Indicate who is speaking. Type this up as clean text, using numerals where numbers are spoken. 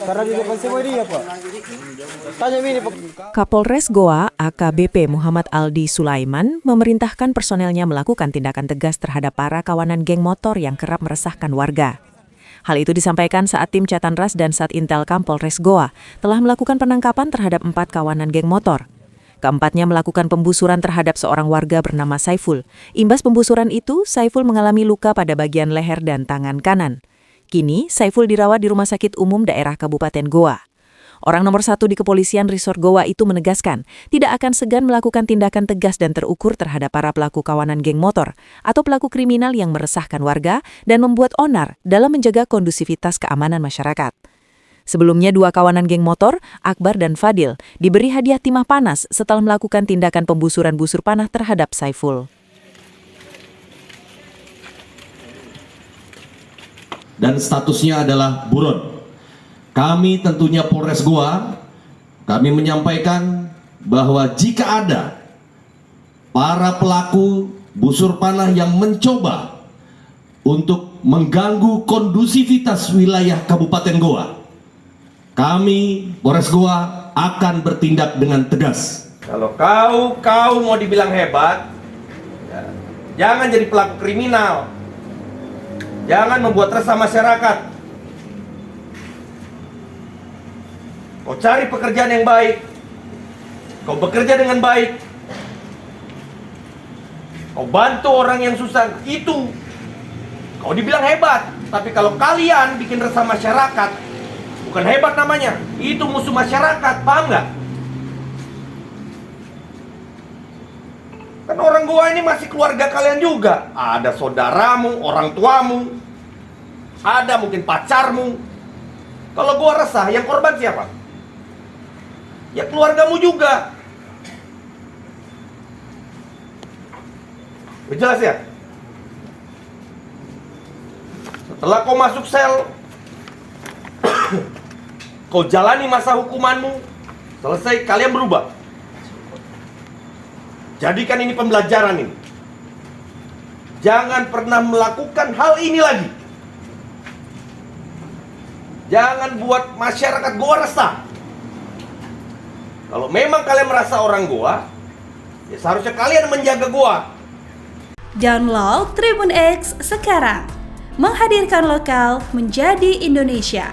Speaker 1: Karena di depan semua dia, Pak. Tanya ini, Pak.
Speaker 2: Kapolres Goa AKBP Muhammad Aldi Sulaiman memerintahkan personelnya melakukan tindakan tegas terhadap para kawanan geng motor yang kerap meresahkan warga. Hal itu disampaikan saat tim Catanras dan Satintel Kapolres Goa telah melakukan penangkapan terhadap 4 kawanan geng motor. Keempatnya melakukan pembusuran terhadap seorang warga bernama Saiful. Imbas pembusuran itu, Saiful mengalami luka pada bagian leher dan tangan kanan. Kini, Saiful dirawat di Rumah Sakit Umum Daerah Kabupaten Goa. Orang nomor 1 di Kepolisian Resort Goa itu menegaskan tidak akan segan melakukan tindakan tegas dan terukur terhadap para pelaku kawanan geng motor atau pelaku kriminal yang meresahkan warga dan membuat onar dalam menjaga kondusivitas keamanan masyarakat. Sebelumnya 2 kawanan geng motor, Akbar dan Fadil, diberi hadiah timah panas setelah melakukan tindakan pembusuran busur panah terhadap Saiful.
Speaker 3: Dan statusnya adalah buron. Kami tentunya Polres Goa, kami menyampaikan bahwa jika ada para pelaku busur panah yang mencoba untuk mengganggu kondusivitas wilayah Kabupaten Goa, kami Polres Goa akan bertindak dengan tegas.
Speaker 4: Kalau kau mau dibilang hebat, ya, jangan jadi pelaku kriminal. Jangan membuat resah masyarakat. Kau cari pekerjaan yang baik. Kau bekerja dengan baik. Kau bantu orang yang susah. Itu kau dibilang hebat. Tapi kalau kalian bikin resah masyarakat, bukan hebat namanya. Itu musuh masyarakat. Paham nggak? Kan orang Goa ini masih keluarga kalian juga. Ada saudaramu, orang tuamu, ada mungkin pacarmu. Kalau Goa resah, yang korban siapa? Ya keluargamu juga. Jelas ya? Setelah kau masuk sel, kau jalani masa hukumanmu, selesai kalian berubah. Jadikan ini pembelajaran ini. Jangan pernah melakukan hal ini lagi. Jangan buat masyarakat Goa resah. Kalau memang kalian merasa orang Goa, ya seharusnya kalian menjaga Goa.
Speaker 5: Download Tribun X sekarang. Menghadirkan lokal menjadi Indonesia.